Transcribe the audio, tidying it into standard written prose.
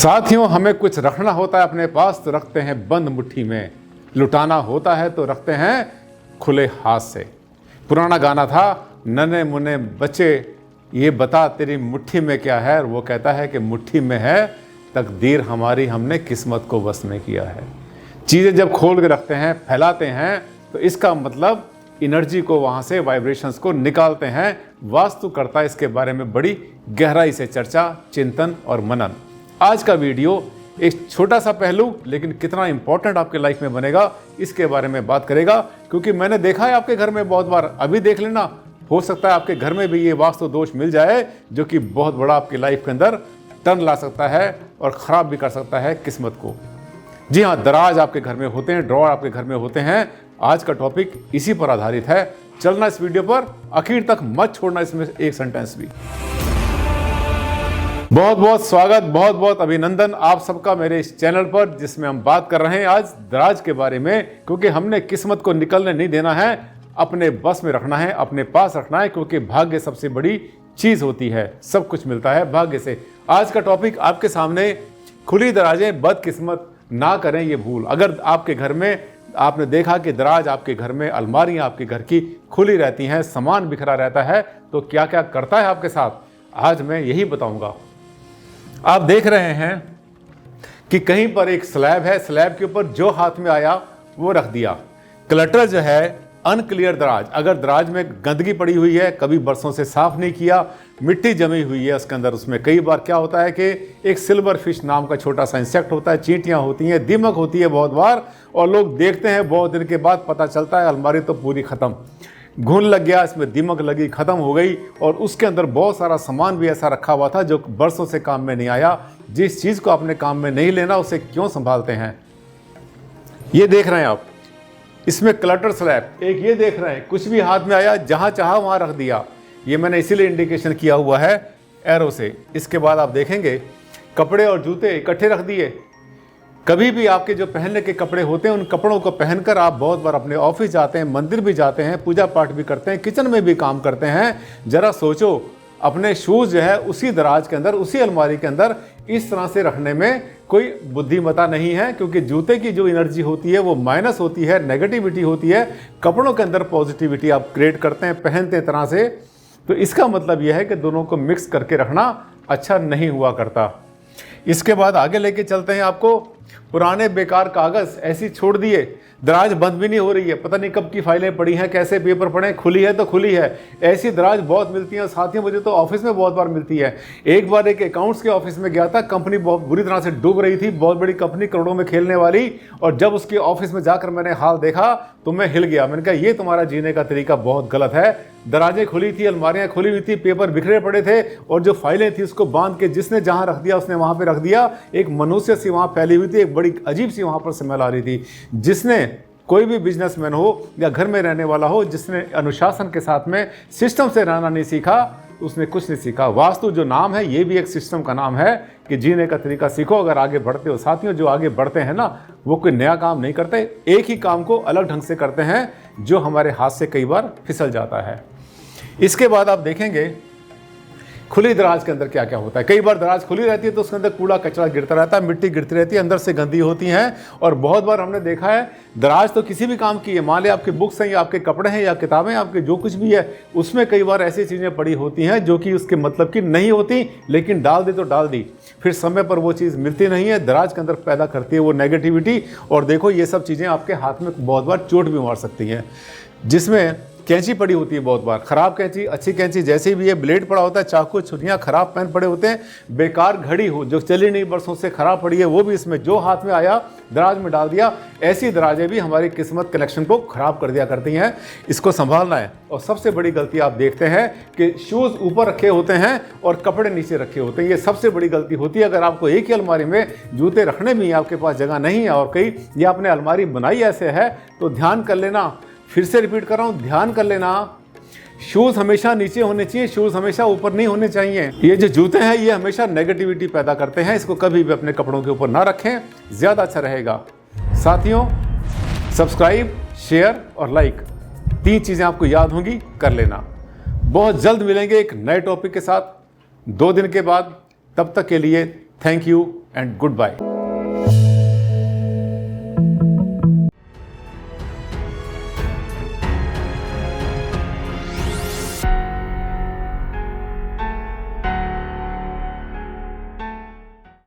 साथियों, हमें कुछ रखना होता है अपने पास तो रखते हैं बंद मुट्ठी में, लुटाना होता है तो रखते हैं खुले हाथ से। पुराना गाना था, नन्हे मुन्ने बच्चे ये बता तेरी मुट्ठी में क्या है, और वो कहता है कि मुट्ठी में है तकदीर हमारी, हमने किस्मत को बस में किया है। चीज़ें जब खोल के रखते हैं, फैलाते हैं, तो इसका मतलब एनर्जी को वहाँ से, वाइब्रेशंस को निकालते हैं। वास्तुकर्ता इसके बारे में बड़ी गहराई से चर्चा, चिंतन और मनन। आज का वीडियो एक छोटा सा पहलू लेकिन कितना इंपॉर्टेंट आपके लाइफ में बनेगा इसके बारे में बात करेगा, क्योंकि मैंने देखा है आपके घर में बहुत बार। अभी देख लेना, हो सकता है आपके घर में भी ये वास्तु दोष मिल जाए जो कि बहुत बड़ा आपकी लाइफ के अंदर टर्न ला सकता है और ख़राब भी कर सकता है किस्मत को। जी हाँ, दराज आपके घर में होते हैं, ड्रॉअर आपके घर में होते हैं। आज का टॉपिक इसी पर आधारित है। चलना इस वीडियो पर, आखिर तक मत छोड़ना इसमें एक सेंटेंस भी। बहुत बहुत स्वागत, बहुत बहुत अभिनंदन आप सबका मेरे इस चैनल पर, जिसमें हम बात कर रहे हैं आज दराज के बारे में। क्योंकि हमने किस्मत को निकलने नहीं देना है, अपने बस में रखना है, अपने पास रखना है, क्योंकि भाग्य सबसे बड़ी चीज होती है। सब कुछ मिलता है भाग्य से। आज का टॉपिक आपके सामने, खुली दराजें बदकिस्मत ना करें ये भूल। अगर आपके घर में आपने देखा कि दराज आपके घर में, अलमारियां आपके घर की खुली रहती हैं, सामान बिखरा रहता है, तो क्या क्या करता है आपके साथ, आज मैं यही बताऊंगा। आप देख रहे हैं कि कहीं पर एक स्लैब है, स्लैब के ऊपर जो हाथ में आया वो रख दिया। क्लटर जो है, अनक्लियर दराज। अगर दराज में गंदगी पड़ी हुई है, कभी बरसों से साफ नहीं किया, मिट्टी जमी हुई है उसके अंदर, उसमें कई बार क्या होता है कि एक सिल्वर फिश नाम का छोटा सा इंसेक्ट होता है, चींटियां होती हैं, दीमक होती है बहुत बार, और लोग देखते हैं बहुत दिन के बाद पता चलता है अलमारी तो पूरी खत्म, घुन लग गया, इसमें दीमक लगी, खत्म हो गई, और उसके अंदर बहुत सारा सामान भी ऐसा रखा हुआ था जो बरसों से काम में नहीं आया। जिस चीज़ को आपने काम में नहीं लेना उसे क्यों संभालते हैं। ये देख रहे हैं आप, इसमें क्लटर स्लैब। एक ये देख रहे हैं, कुछ भी हाथ में आया, जहां चाहा वहां रख दिया। ये मैंने इसीलिए इंडिकेशन किया हुआ है एरो से। इसके बाद आप देखेंगे कपड़े और जूते इकट्ठे रख दिए। कभी भी आपके जो पहनने के कपड़े होते हैं, उन कपड़ों को पहनकर आप बहुत बार अपने ऑफिस जाते हैं, मंदिर भी जाते हैं, पूजा पाठ भी करते हैं, किचन में भी काम करते हैं। जरा सोचो, अपने शूज़ जो है उसी दराज के अंदर, उसी अलमारी के अंदर इस तरह से रखने में कोई बुद्धिमता नहीं है, क्योंकि जूते की जो एनर्जी होती है वो माइनस होती है, नेगेटिविटी होती है। कपड़ों के अंदर पॉजिटिविटी आप क्रिएट करते हैं, पहनते हैं तरह से। तो इसका मतलब यह है कि दोनों को मिक्स करके रखना अच्छा नहीं हुआ करता। इसके बाद आगे लेके चलते हैं आपको। पुराने बेकार कागज़ ऐसी छोड़ दिए, दराज बंद भी नहीं हो रही है, पता नहीं कब की फाइलें पड़ी हैं, कैसे पेपर पड़े, खुली है तो खुली है। ऐसी दराज बहुत मिलती हैं साथियों, मुझे तो ऑफिस में बहुत बार मिलती है। एक बार एक अकाउंट्स के ऑफिस में गया था, कंपनी बहुत बुरी तरह से डूब रही थी, बहुत बड़ी कंपनी, करोड़ों में खेलने वाली, और जब उसके ऑफिस में जाकर मैंने हाल देखा तो मैं हिल गया। मैंने कहा ये तुम्हारा जीने का तरीका बहुत गलत है। दराजें खुली थी, अलमारियां खुली हुई थी, पेपर बिखरे पड़े थे, और जो फाइलें थी उसको बांध के जिसने जहां रख दिया उसने वहां पे रख दिया। एक मनुष्य सी वहां फैली हुई थी, एक बड़ी अजीब सी वहां पर स्मेल आ रही थी। जिसने, कोई भी बिजनेसमैन हो या घर में रहने वाला हो, जिसने अनुशासन के साथ में सिस्टम से रहना नहीं सीखा, उसने कुछ नहीं सीखा। वास्तु जो नाम है, ये भी एक सिस्टम का नाम है कि जीने का तरीका सीखो अगर आगे बढ़ते हो। साथियों, जो आगे बढ़ते हैं ना, वो कोई नया काम नहीं करते, एक ही काम को अलग ढंग से करते हैं जो हमारे हाथ से कई बार फिसल जाता है। इसके बाद आप देखेंगे खुली दराज के अंदर क्या क्या होता है। कई बार दराज खुली रहती है तो उसके अंदर कूड़ा कचरा गिरता रहता है, मिट्टी गिरती रहती है, अंदर से गंदी होती हैं। और बहुत बार हमने देखा है, दराज तो किसी भी काम की है, मान लें आपके बुक्स हैं या आपके कपड़े हैं या किताबें, आपके जो कुछ भी है, उसमें कई बार ऐसी चीज़ें पड़ी होती हैं जो कि उसके मतलब की नहीं होती, लेकिन डाल दी तो डाल दी, फिर समय पर वो चीज़ मिलती नहीं है, दराज के अंदर पैदा करती है वो नेगेटिविटी। और देखो, ये सब चीज़ें आपके हाथ में बहुत बार चोट भी मार सकती हैं। जिसमें कैंची पड़ी होती है, बहुत बार खराब कैंची, अच्छी कैंची जैसी भी है, ब्लेड पड़ा होता है, चाकू, छुरियाँ, खराब पेन पड़े होते हैं, बेकार घड़ी हो जो चली नहीं, बरसों से खराब पड़ी है, वो भी इसमें जो हाथ में आया दराज में डाल दिया। ऐसी दराजें भी हमारी किस्मत कलेक्शन को खराब कर दिया करती हैं। इसको संभालना है। और सबसे बड़ी गलती आप देखते हैं कि शूज़ ऊपर रखे होते हैं और कपड़े नीचे रखे होते हैं। ये सबसे बड़ी गलती होती है। अगर आपको एक ही अलमारी में जूते रखने में आपके पास जगह नहीं है और कहीं या आपने अलमारी बनाई ऐसे है, तो ध्यान कर लेना, फिर से रिपीट कर रहा हूं, ध्यान कर लेना, शूज़ हमेशा नीचे होने चाहिए, शूज़ हमेशा ऊपर नहीं होने चाहिए। ये जो जूते हैं ये हमेशा नेगेटिविटी पैदा करते हैं, इसको कभी भी अपने कपड़ों के ऊपर ना रखें, ज़्यादा अच्छा रहेगा। साथियों, सब्सक्राइब, शेयर और लाइक, 3 चीज़ें आपको याद होंगी, कर लेना। बहुत जल्द मिलेंगे एक नए टॉपिक के साथ 2 दिन के बाद। तब तक के लिए thank you. And good bye.